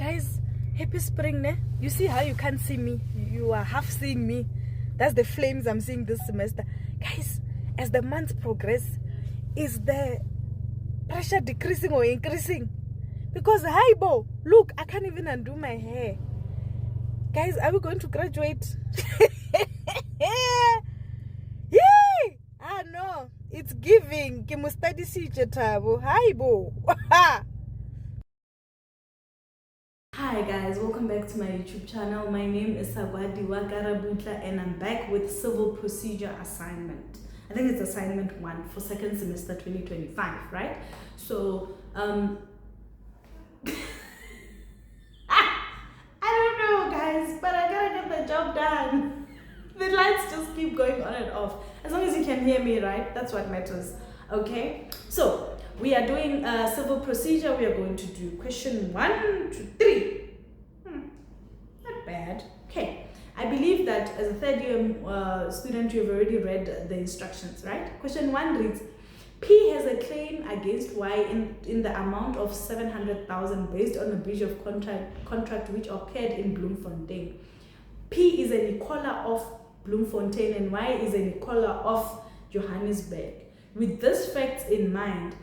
Guys, happy spring, ne? You see how you can't see me? You are half seeing me. That's the flames I'm seeing this semester. Guys, as the months progress, is the pressure decreasing or increasing? Because, hi, Bo, look, I can't even undo my hair. Guys, are we going to graduate? Yay! Ah, no. It's giving. Hi, Bo. Hi guys, welcome back to my YouTube channel. My name is Sagwadi Wagarabutla and I'm back with civil procedure assignment. I think it's assignment 1 for second semester 2025, right? So, I don't know guys, but I gotta get the job done. The lights just keep going on and off. As long as you can hear me, right? That's what matters. Okay, so we are doing civil procedure. We are going to do question 1 to 3. Not bad. Okay, I believe that as a third year student, you've already read the instructions, right? Question 1 reads, P has a claim against Y in the amount of 700,000 based on a breach of contract which occurred in Bloemfontein. P is an equaler of Bloemfontein and Y is an equaler of Johannesburg. With these facts in mind,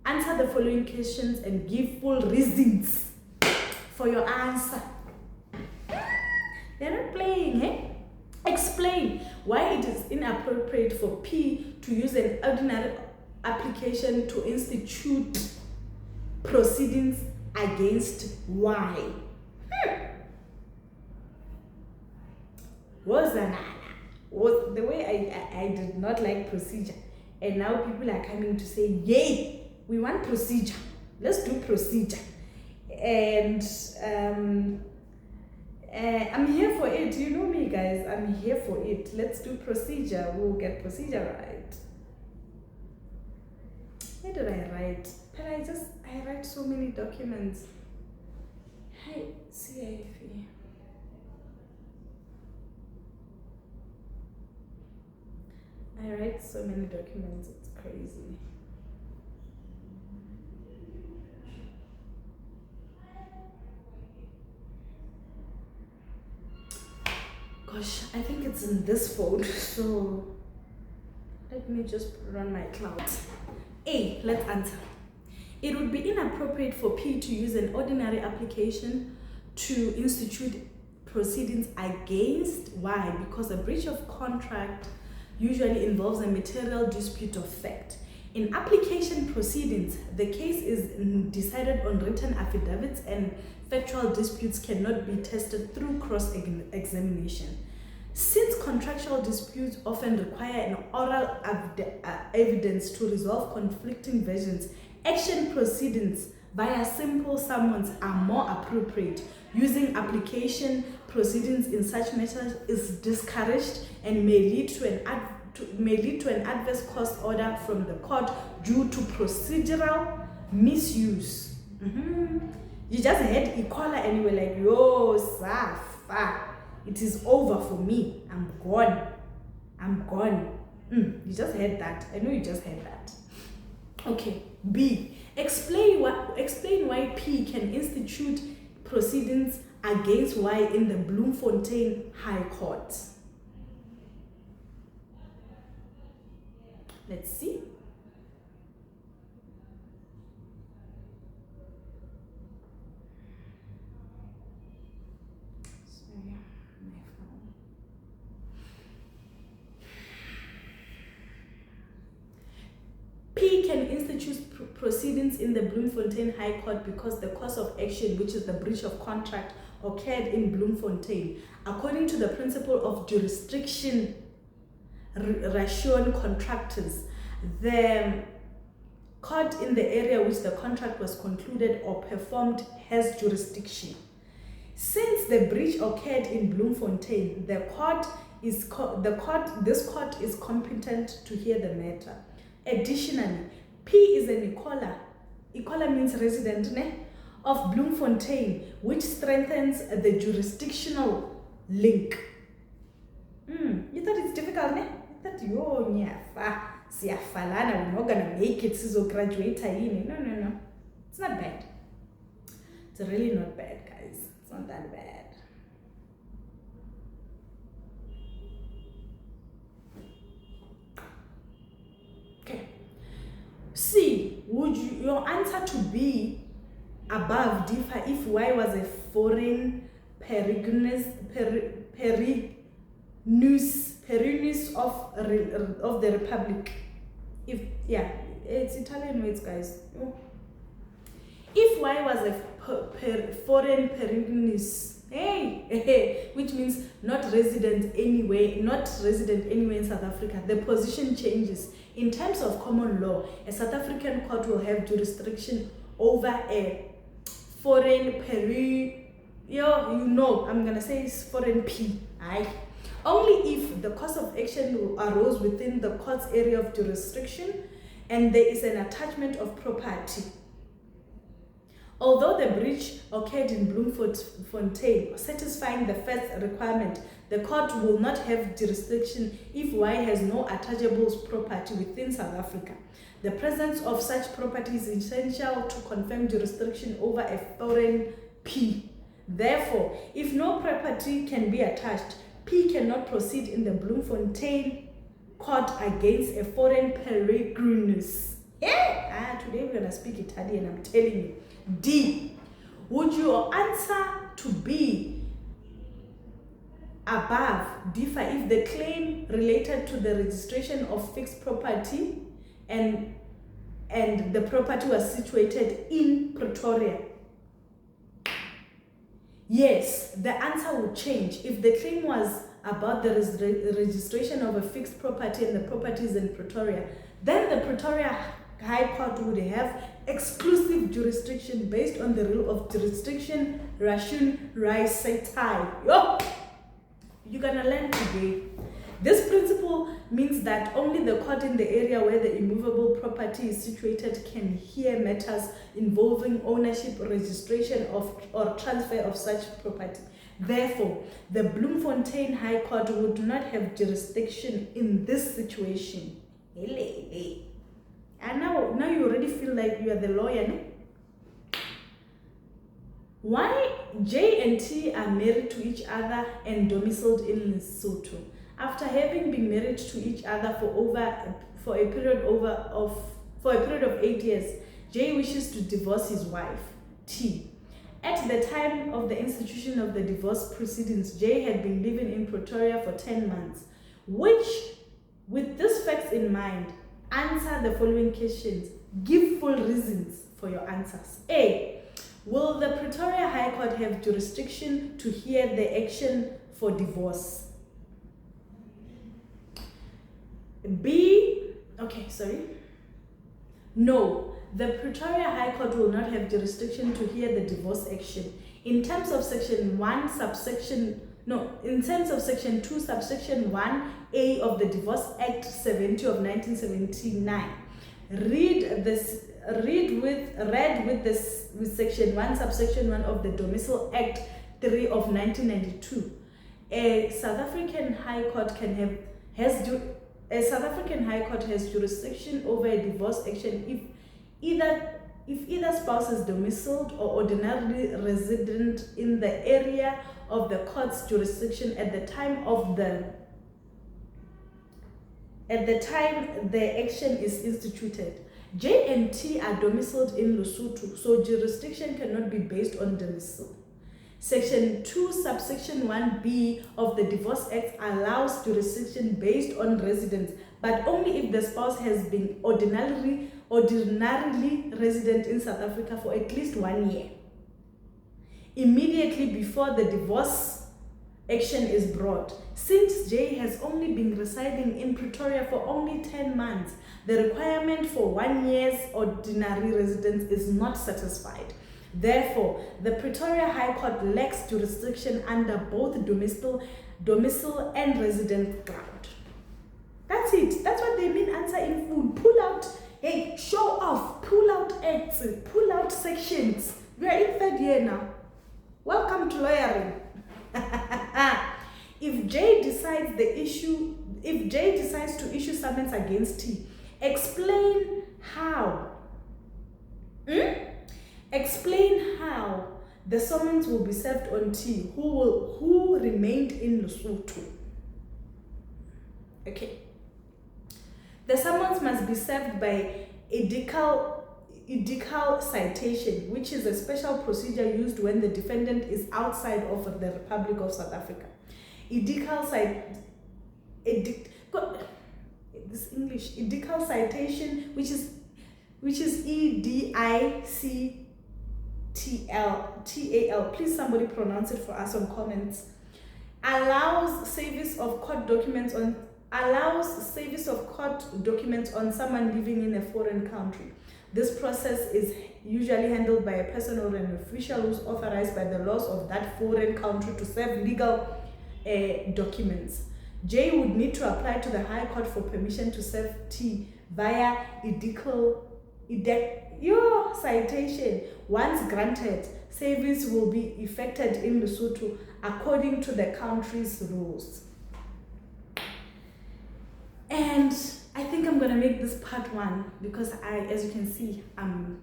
answer the following questions and give full reasons for your answer. They're not playing, eh? Explain why it is inappropriate for P to use an ordinary application to institute proceedings against Y. Was the way I did not like procedure, and now people are coming to say, yay, we want procedure, let's do procedure. And I'm here for it. You know me guys, I'm here for it. Let's do procedure. We'll get procedure right. Where did I write? But I write so many documents. Hey, CIV. I write so many documents, it's crazy. Gosh, I think it's in this fold, so let me just put it on my cloud. A, let's answer. It would be inappropriate for P to use an ordinary application to institute proceedings against Y because a breach of contract usually involves a material dispute of fact. In application proceedings, the case is decided on written affidavits and factual disputes cannot be tested through cross-examination. Since contractual disputes often require an oral evidence to resolve conflicting versions, action proceedings via simple summons are more appropriate. Using application proceedings in such matters is discouraged and may lead to an adverse court order from the court due to procedural misuse. You just had equaler and you were like, yo, Safa, it is over for me. I'm gone. You just had that. I know you just had that. Okay. B. Explain why P can institute proceedings against Y in the Bloemfontein High Court. Let's see. Sorry, my phone. P can institute proceedings in the Bloemfontein High Court because the cause of action, which is the breach of contract, occurred in Bloemfontein. According to the principle of jurisdiction ration contractors, the court in the area which the contract was concluded or performed has jurisdiction. Since the breach occurred in Bloemfontein, this court is competent to hear the matter. Additionally, P is an equaler means resident of Bloemfontein, which strengthens the jurisdictional link. You thought it's difficult, ne? You thought, yo, nyafa, siyafalana, we're not gonna make it, so graduate. No. It's not bad. It's really not bad, guys. It's not that bad. Okay. C, would your answer to be above differ if Y was a foreign peregrinus of the Republic? If it's Italian words, guys. If Y was a foreign peregrinus, which means not resident anywhere in South Africa, the position changes. In terms of common law, a South African court will have jurisdiction over a foreign I'm gonna say it's foreign P. Only if the cause of action arose within the court's area of jurisdiction and there is an attachment of property. Although the breach occurred in Bloemfontein, satisfying the first requirement, the court will not have jurisdiction if Y has no attachable property within South Africa. The presence of such property is essential to confirm jurisdiction over a foreign P. Therefore, if no property can be attached, P cannot proceed in the Bloemfontein court against a foreign peregrinus. Today we're going to speak Italian, I'm telling you. D, would your answer to be above differ if the claim related to the registration of fixed property and the property was situated in Pretoria? Yes, the answer would change. If the claim was about the registration of a fixed property and the property is in Pretoria, then the Pretoria High Court would have exclusive jurisdiction based on the rule of jurisdiction ration recitai. You're gonna learn today. This principle means that only the court in the area where the immovable property is situated can hear matters involving ownership, registration or transfer of such property. Therefore, the Bloemfontein High Court would not have jurisdiction in this situation. And now you already feel like you are the lawyer, no? Why J and T are married to each other and domiciled in Lesotho. After having been married to each other for a period of 8 years, J wishes to divorce his wife, T. At the time of the institution of the divorce proceedings, J had been living in Pretoria for 10 months. With these facts in mind, answer the following questions. Give full reasons for your answers. A. Will the Pretoria High Court have jurisdiction to hear the action for divorce? No, the Pretoria High Court will not have jurisdiction to hear the divorce action. In terms of section 2, subsection 1A of the Divorce Act 70 of 1979. Read with section 1, subsection 1 of the Domicile Act 3 of 1992. A South African High Court has jurisdiction over a divorce action if either spouse is domiciled or ordinarily resident in the area of the court's jurisdiction at the time the action is instituted. J and T are domiciled in Lesotho, so jurisdiction cannot be based on domicile. Section 2, subsection 1B of the Divorce Act allows jurisdiction based on residence, but only if the spouse has been ordinarily resident in South Africa for at least 1 year. Immediately before the divorce action is brought. Since J has only been residing in Pretoria for only 10 months, the requirement for 1 year's ordinary residence is not satisfied. Therefore, the Pretoria High Court lacks jurisdiction under both domicile and residence ground. That's it. That's what they mean answer in full. Pull out, show off, pull out acts, pull out sections. We are in third year now. Welcome to lawyering. If J decides to issue summons against T, explain how. Explain how The summons will be served on T, who remained in Lesotho. Okay. The summons must be served by Edictal citation, which is a special procedure used when the defendant is outside of the Republic of South Africa. Edictal citation, which is Edictal. Please somebody pronounce it for us on comments. Allows service of court documents on someone living in a foreign country. This process is usually handled by a person or an official who is authorized by the laws of that foreign country to serve legal documents. J would need to apply to the High Court for permission to serve T via Edictal citation. Once granted, service will be effected in Lesotho according to the country's rules. And I think I'm gonna make this part 1 because as you can see, I'm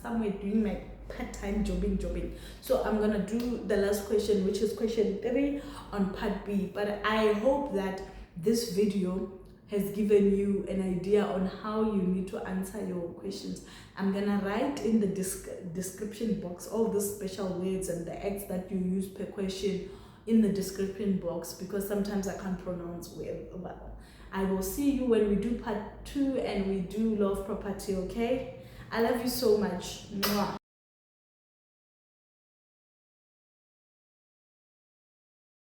somewhere doing my part-time jobbing. So I'm gonna do the last question, which is question 3 on part B. But I hope that this video has given you an idea on how you need to answer your questions. I'm gonna write in the description box all the special words and the acts that you use per question in the description box, because sometimes I can't pronounce well. I will see you when we do part 2 and we do law of property, okay? I love you so much. Mwah.